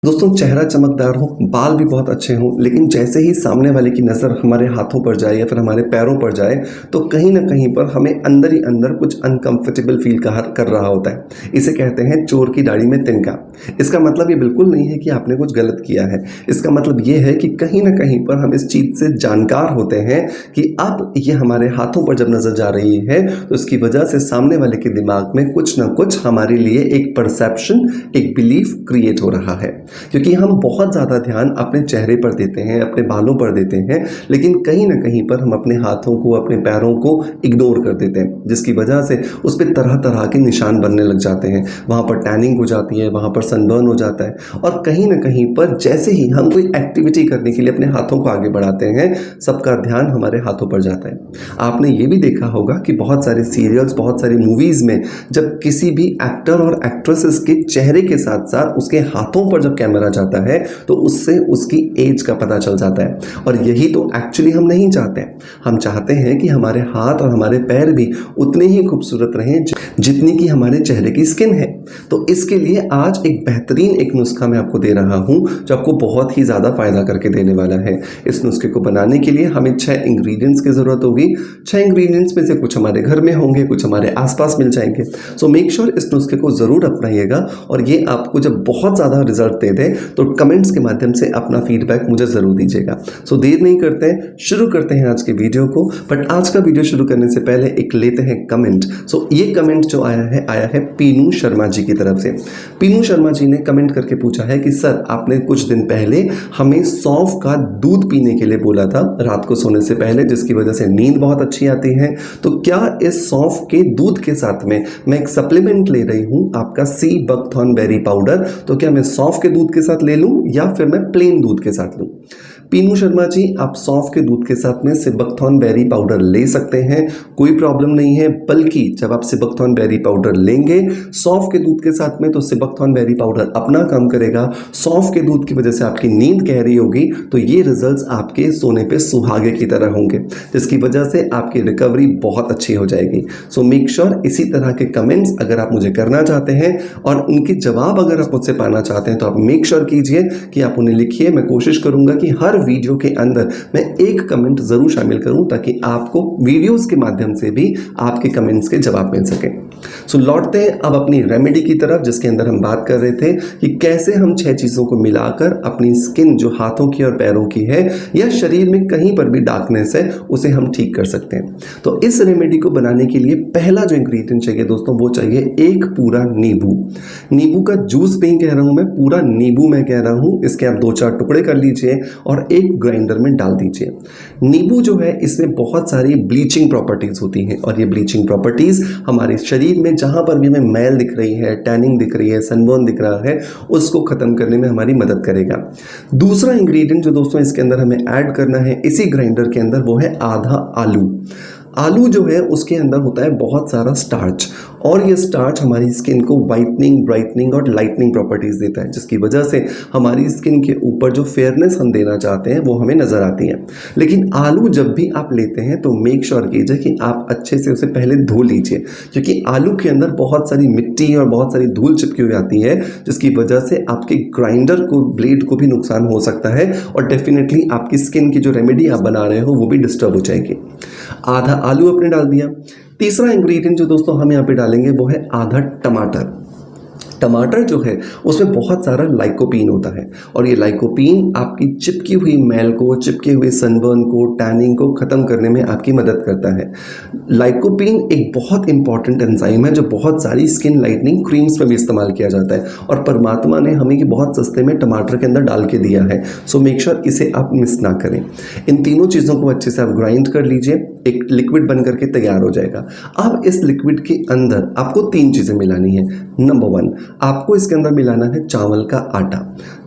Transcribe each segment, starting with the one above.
दोस्तों, चेहरा चमकदार हो, बाल भी बहुत अच्छे हों, लेकिन जैसे ही सामने वाले की नज़र हमारे हाथों पर जाए या फिर हमारे पैरों पर जाए, तो कहीं न कहीं पर हमें अंदर ही अंदर कुछ अनकम्फ़र्टेबल फ़ील कर रहा होता है। इसे कहते हैं चोर की दाढ़ी में तिनका। इसका मतलब ये बिल्कुल नहीं है कि आपने कुछ गलत किया है। इसका मतलब ये है कि कहीं न कहीं पर हम इस चीज़ से जानकार होते हैं कि अब ये हमारे हाथों पर जब नज़र जा रही है, तो इसकी वजह से सामने वाले के दिमाग में कुछ न कुछ हमारे लिए एक परसेप्शन, एक बिलीफ क्रिएट हो रहा है। क्योंकि हम बहुत ज़्यादा ध्यान अपने चेहरे पर देते हैं, अपने बालों पर देते हैं, लेकिन कहीं न कहीं पर हम अपने हाथों को, अपने पैरों को इग्नोर कर देते हैं, जिसकी वजह से उस पे तरह-तरह के निशान बनने लग जाते हैं। वहाँ पर टैनिंग हो जाती है, वहाँ पर सनबर्न हो जाता है और कहीं न कहीं पर जैसे ही हम कोई एक्टिविटी करने के लिए अपने हाथों को आगे बढ़ाते हैं, सबका ध्यान हमारे हाथों पर जाता है। आपने ये भी देखा होगा कि बहुत सारे सीरियल्स, बहुत सारी मूवीज़ में जब किसी भी एक्टर और एक्ट्रेसेस के चेहरे के साथ-साथ उसके हाथों पर जब कैमरा जाता है, तो उससे उसकी एज का पता चल जाता है और यही तो एक्चुअली हम नहीं चाहते। हम चाहते हैं कि हमारे हाथ और हमारे पैर भी उतने ही खूबसूरत रहें जितनी कि हमारे चेहरे की स्किन है। तो इसके लिए आज एक बेहतरीन एक नुस्खा मैं आपको दे रहा हूँ, जो आपको बहुत ही ज़्यादा फ़ायदा करके देने वाला है। इस नुस्खे को बनाने के लिए हमें 6 इंग्रेडिएंट्स की ज़रूरत होगी। 6 इंग्रेडिएंट्स में से कुछ हमारे घर में होंगे, कुछ हमारे आस-पास मिल जाएँगे। सो मेक श्योर इस नुस्खे को ज़रूर अपनाइएगा और ये आपको जब बहुत ज़्यादा रिज़ल्ट दे दे, तो कमेंट्स के माध्यम से अपना फीडबैक मुझे ज़रूर दीजिएगा। सो देर नहीं करते हैं, शुरू करते हैं आज के वीडियो को। बट आज का वीडियो शुरू करने से पहले एक लेते हैं कमेंट। सो ये कमेंट जो आया है पीनू शर्मा जी की तरफ से। पीनू शर्मा जी ने कमेंट करके पूछा है कि सर, आपने कुछ दिन पहले हमें सौंफ का दूध पीने के लिए बोला था रात को सोने से पहले, जिसकी वजह से नींद बहुत अच्छी आती है। तो क्या इस सौंफ के दूध के साथ में मैं एक सप्लीमेंट ले रही हूँ, आपका सी बकथॉर्न बेरी पाउडर, तो क्या मैं सौंफ के दूध के साथ ले लूँ या फिर मैं प्लेन दूध के साथ लूँ? पीनू शर्मा जी, आप सौंफ के दूध के साथ में सिबकथॉर्न बेरी पाउडर ले सकते हैं, कोई प्रॉब्लम नहीं है। बल्कि जब आप सिबकथॉर्न बेरी पाउडर लेंगे सौंफ के दूध के साथ में, तो सिबकथॉर्न बेरी पाउडर अपना काम करेगा। सौंफ के दूध की वजह से आपकी नींद गहरी होगी, तो ये रिजल्ट्स आपके सोने पे सुहागे की तरह होंगे, जिसकी वजह से आपकी रिकवरी बहुत अच्छी हो जाएगी। सो मेक श्योर इसी तरह के कमेंट्स अगर आप मुझे करना चाहते हैं और उनके जवाब अगर आप मुझसे पाना चाहते हैं, तो आप मेक श्योर कीजिए कि आप उन्हें लिखिए। मैं कोशिश करूंगा कि हर वीडियो के अंदर मैं एक कमेंट जरूर शामिल करूं, ताकि आपको वीडियोस के माध्यम से भी आपके कमेंट्स के जवाब मिल सके। सो लौटते हैं अब अपनी रेमेडी की तरफ, जिसके अंदर हम बात कर रहे थे कि कैसे हम 6 चीज़ों को मिलाकर अपनी स्किन जो हाथों की और पैरों की है या शरीर में कहीं पर भी डार्कनेस है, उसे हम ठीक कर सकते हैं। तो इस रेमेडी को बनाने के लिए पहला जो इंग्रेडिएंट चाहिए दोस्तों, वो चाहिए एक पूरा नींबू। नींबू का जूस नहीं कह रहा हूं मैं, पूरा नींबू मैं कह रहा हूं। इसके आप 2-4 टुकड़े कर लीजिए और एक ग्राइंडर में डाल दीजिए। नींबू जो है, इसमें बहुत सारी ब्लीचिंग प्रॉपर्टीज होती हैं और ये ब्लीचिंग प्रॉपर्टीज हमारे शरीर में जहां पर भी हमें मैल दिख रही है, टैनिंग दिख रही है, सनबर्न दिख रहा है, उसको खत्म करने में हमारी मदद करेगा। दूसरा इंग्रेडिएंट जो दोस्तों इसके अंदर हमें ऐड करना है इसी ग्राइंडर के अंदर, वो है आधा आलू। आलू जो है उसके अंदर होता है बहुत सारा स्टार्च और ये स्टार्च हमारी स्किन को वाइटनिंग, ब्राइटनिंग और लाइटनिंग प्रॉपर्टीज देता है, जिसकी वजह से हमारी स्किन के ऊपर जो फेयरनेस हम देना चाहते हैं वो हमें नजर आती है। लेकिन आलू जब भी आप लेते हैं तो मेक श्योर कीजिए कि आप अच्छे से उसे पहले धो लीजिए, क्योंकि आलू के अंदर बहुत सारी मिट्टी और बहुत सारी धूल चिपकी हुई आती है, जिसकी वजह से आपके ग्राइंडर को, ब्लेड को भी नुकसान हो सकता है और डेफिनेटली आपकी स्किन की जो रेमेडी आप बना रहे हो वो भी डिस्टर्ब हो जाएगी। आधा आलू आपने डाल दिया। तीसरा इंग्रेडिएंट जो दोस्तों हम यहाँ पे डालेंगे वो है आधा टमाटर। टमाटर जो है उसमें बहुत सारा लाइकोपीन होता है और ये लाइकोपीन आपकी चिपकी हुई मैल को, चिपके हुए सनबर्न को, टैनिंग को खत्म करने में आपकी मदद करता है। लाइकोपीन एक बहुत इंपॉर्टेंट एंजाइम है जो बहुत सारी स्किन लाइटनिंग क्रीम्स में भी इस्तेमाल किया जाता है और परमात्मा ने हमें ये बहुत सस्ते में टमाटर के अंदर डाल के दिया है। सो मेक श्योर इसे आप मिस ना करें। इन तीनों चीज़ों को अच्छे से आप ग्राइंड कर लीजिए, एक लिक्विड बन करके तैयार हो जाएगा। अब इस लिक्विड के अंदर आपको 3 चीज़ें मिलानी है। नंबर 1, आपको इसके अंदर मिलाना है चावल का आटा।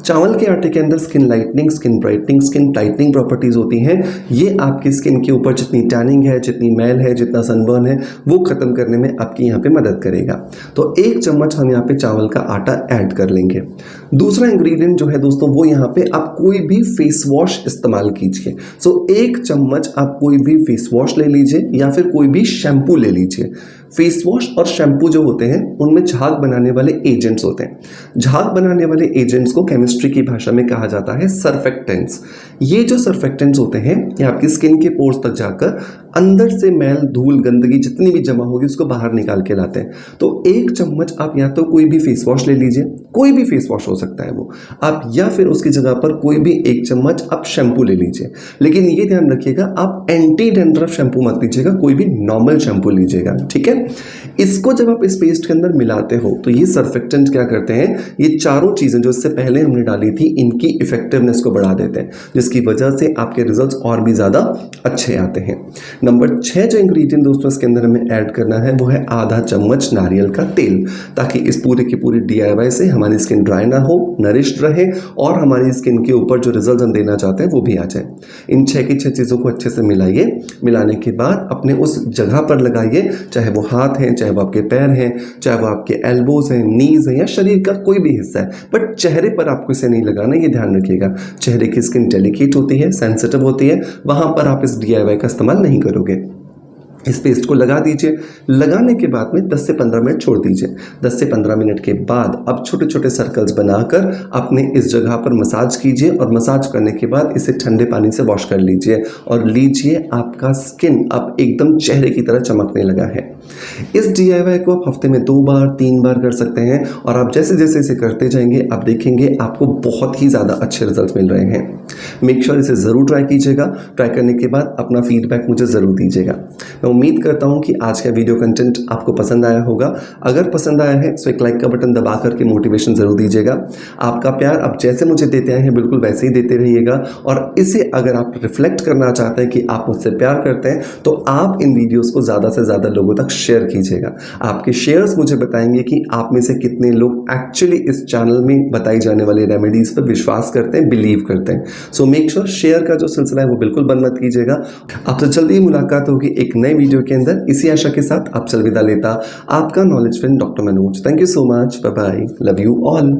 चावल के आटे के अंदर skin lightening, skin brightening, skin tightening properties होती हैं। ये आपकी स्किन के ऊपर जितनी टैनिंग है, जितनी मैल है, जितना सनबर्न है, वो खत्म करने में आपकी यहाँ पे मदद करेगा। तो 1 चम्मच हम यहाँ पे चावल का आटा ऐड कर लेंगे। दूसरा इंग्रेडिएंट जो है दोस्तों, वो यहाँ पे आप कोई भी फेस वॉश इस्तेमाल कीजिए। सो 1 चम्मच आप कोई भी फेस वॉश ले लीजिए या फिर कोई भी शैम्पू ले लीजिए। फेस वॉश और शैम्पू जो होते हैं उनमें झाग बनाने वाले एजेंट्स होते हैं। झाग बनाने वाले एजेंट्स को केमिस्ट्री की भाषा में कहा जाता है सर्फेक्टेंट्स। ये जो सर्फेक्टेंट्स होते हैं ये आपकी स्किन के पोर्स तक जाकर अंदर से मैल, धूल, गंदगी जितनी भी जमा होगी उसको बाहर निकाल के लाते हैं। तो एक चम्मच आप या तो कोई भी फेस वॉश ले लीजिए, कोई भी फेस वॉश हो सकता है वो आप, या फिर उसकी जगह पर कोई भी एक चम्मच आप शैम्पू ले लीजिए। लेकिन ये ध्यान रखिएगा आप एंटी डैंड्रफ शैम्पू मत लीजिएगा, कोई भी नॉर्मल शैम्पू लीजिएगा, ठीक है। इसको जब आप इस पेस्ट के अंदर मिलाते हो तो ये सर्फेक्टेंट क्या करते हैं, ये चारों चीज़ें जो इससे पहले हमने डाली थी इनकी इफेक्टिवनेस को बढ़ा देते हैं, जिसकी वजह से आपके रिजल्ट्स और भी ज़्यादा अच्छे आते हैं। नंबर 6 जो इंग्रेडिएंट दोस्तों इसके अंदर हमें ऐड करना है वो है आधा चम्मच नारियल का तेल, ताकि इस पूरे की पूरी DIY से हमारी स्किन ड्राई ना हो, नरिश्ड रहे और हमारी स्किन के ऊपर जो रिजल्ट हम देना चाहते हैं वो भी आ जाए। इन 6 की 6 चीज़ों को अच्छे से मिलाइए। मिलाने के बाद अपने उस जगह पर लगाइए, चाहे वो हाथ हैं, चाहे वो आपके पैर हैं, चाहे वो आपके एल्बोज हैं, नीज हैं या शरीर का कोई भी हिस्सा है, बट चेहरे पर आपको इसे नहीं लगाना, ये ध्यान रखिएगा। चेहरे की स्किन डेलिकेट होती है, सेंसिटिव होती है, वहाँ पर आप इस DIY का इस्तेमाल नहीं करोगे। इस पेस्ट को लगा दीजिए। लगाने के बाद में 10 से 15 मिनट छोड़ दीजिए। 10 से 15 मिनट के बाद अब छोटे छोटे सर्कल्स बनाकर अपने इस जगह पर मसाज कीजिए और मसाज करने के बाद इसे ठंडे पानी से वॉश कर लीजिए और लीजिए आपका स्किन अब एकदम चेहरे की तरह चमकने लगा है। इस DIY को आप हफ्ते में 2 बार 3 बार कर सकते हैं और आप जैसे जैसे इसे करते जाएंगे आप देखेंगे आपको बहुत ही ज़्यादा अच्छे रिजल्ट मिल रहे हैं। मेक श्योर इसे ज़रूर ट्राई कीजिएगा। ट्राई करने के बाद अपना फीडबैक मुझे ज़रूर दीजिएगा। मैं उम्मीद करता हूं कि आज का वीडियो कंटेंट आपको पसंद आया होगा। अगर पसंद आया है तो एक लाइक का बटन दबा करके मोटिवेशन ज़रूर दीजिएगा। आपका प्यार आप जैसे मुझे देते आए हैं बिल्कुल वैसे ही देते रहिएगा और इसे अगर आप रिफ्लेक्ट करना चाहते हैं कि आप मुझसे प्यार करते हैं तो आप इन वीडियोज़ को ज़्यादा से ज़्यादा लोगों तक शेयर कीजिएगा। आपके शेयर्स मुझे बताएंगे कि आप में से कितने लोग एक्चुअली इस चैनल में बताई जाने वाली रेमेडीज़ पर विश्वास करते हैं, बिलीव करते हैं। सो मेक श्योर शेयर का जो सिलसिला है वो बिल्कुल बंद मत कीजिएगा। आपसे जल्दी ही मुलाकात होगी एक नए वीडियो के अंदर। इसी आशा के साथ आपसे अलविदा लेता आपका knowledge friend doctor Manoj. Thank you so much. Bye bye. Love you all.